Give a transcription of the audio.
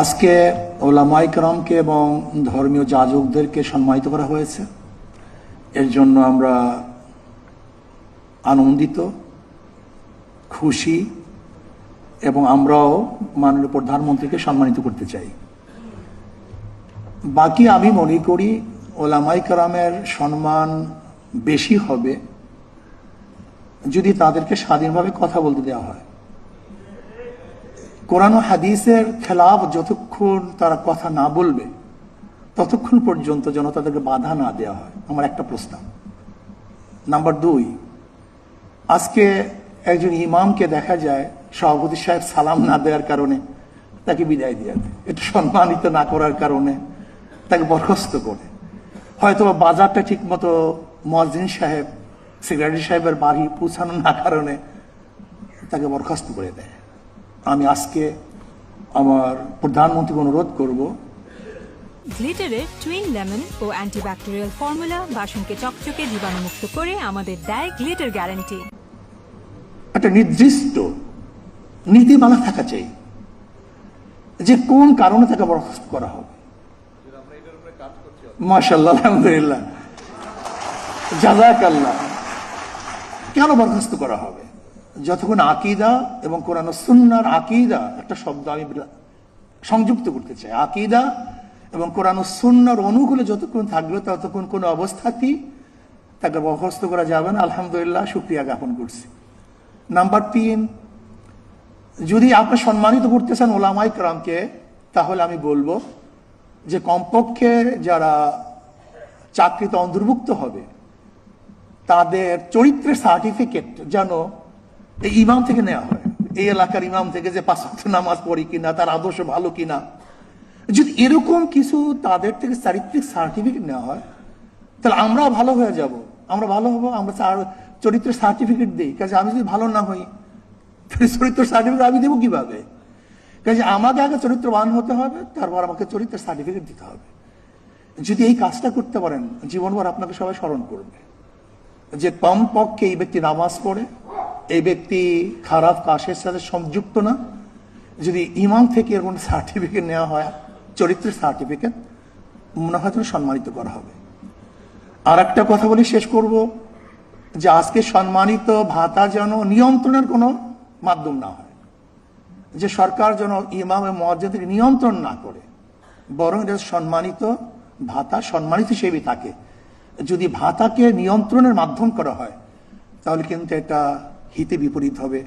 আজকে ওলামায়ে কেরামকে এবং ধর্মীয় যাজকদেরকে সম্মানিত করা হয়েছে। এর জন্য আমরা আনন্দিত, খুশি এবং আমরাও মাননীয় প্রধানমন্ত্রীকে সম্মানিত করতে চাই। বাকি আমি মনে করি ওলামায়ে কেরামের সম্মান বেশি হবে যদি তাদেরকে স্বাধীনভাবে কথা বলতে দেওয়া হয়। কোরআন ও হাদিসের খেলাফ যতক্ষণ তারা কথা না বলবে ততক্ষণ পর্যন্ত যেন তাদেরকে বাধা না দেওয়া হয়, আমার একটা প্রস্তাব। নাম্বার 2, আজকে একজন ইমামকে দেখা যায় সভাপতি সাহেব সালাম না দেওয়ার কারণে তাকে বিদায় দিয়ে দেয়, এটা সম্মানিত না করার কারণে তাকে বরখাস্ত করে, হয়তো বাজারটা ঠিক মতো মুয়াজ্জিন সাহেব সেক্রেটারি সাহেবের বাড়ি পৌঁছানো না কারণে তাকে বরখাস্ত করে দেয়। আমি আজকে আমার প্রধানমন্ত্রীকে অনুরোধ করব, গ্লিটারের টুইন লেমন ও অ্যান্টিব্যাকটেরিয়াল ফর্মুলা বাসনকে চকচকে জীবাণুমুক্ত করে আমাদের দেয় গ্লিটার গ্যারান্টি। একটা নির্দিষ্ট নীতিমালা থাকা চাই যে কোন কারণে তাকে বরখাস্ত করা হবে। মাশাআল্লাহ, আলহামদুলিল্লাহ, জাযাকাল্লাহ। কেন বরখাস্ত করা হবে? যতক্ষণ আকীদা এবং কোরআন ও সুন্নাহর আকীদা, একটা শব্দ আমি সংযুক্ত করতে চাই, আকীদা এবং কোরআন ও সুন্নাহর অনুকূলে যতক্ষণ থাকবে ততক্ষণ কোনো অবস্থাতেই তাকে বরখাস্ত করা যাবে না। আলহামদুলিল্লাহ, শুকরিয়া জ্ঞাপন করছি। নাম্বার 3, যদি আপনি সম্মানিত করতে চান ওলামায়ে কেরামকে, তাহলে আমি বলবো যে কমপক্ষে যারা চাকরিতে অন্তর্ভুক্ত হবে তাদের চরিত্রের সার্টিফিকেট যেন এই ইমাম থেকে নেওয়া হয়, এই এলাকার ইমাম থেকে, যে 5 ওয়াক্ত নামাজ পড়ি কিনা, তার আদর্শ ভালো কিনা। যদি এরকম কিছু তাদের থেকে চারিত্রিক সার্টিফিকেট নেওয়া হয় তাহলে আমরাও ভালো হয়ে যাব, আমরা ভালো হবো। আমরা চরিত্রের সার্টিফিকেট দিই, কাজে আমি যদি ভালো না হই চরিত্র সার্টিফিকেট আমি দেবো কিভাবে? কাজে আমাকে আগে চরিত্রবান হতে হবে, তারপর আমাকে চরিত্রের সার্টিফিকেট দিতে হবে। যদি এই কাজটা করতে পারেন জীবনভর আপনাকে সবাই স্মরণ করবে যে কমপক্ষে এই ব্যক্তি নামাজ পড়ে, এই ব্যক্তি খারাপ কাজের সাথে সংযুক্ত না। যদি ইমাম থেকে এর কোনো সার্টিফিকেট নেওয়া হয়, চরিত্রের সার্টিফিকেট, মনে হয় সম্মানিত করা হবে। আর একটা কথা বলে শেষ করব যে আজকে সম্মানিত ভাতা যেন নিয়ন্ত্রণের কোনো মাধ্যম না হয়, যে সরকার যেন ইমাম এবং মুয়াজ্জিনকে নিয়ন্ত্রণ না করে, বরং এটা সম্মানিত ভাতা সম্মানিত হিসেবে থাকে। যদি ভাতাকে নিয়ন্ত্রণের মাধ্যম করা হয় তাহলে কিন্তু এটা হিতে বিপরীত হবে।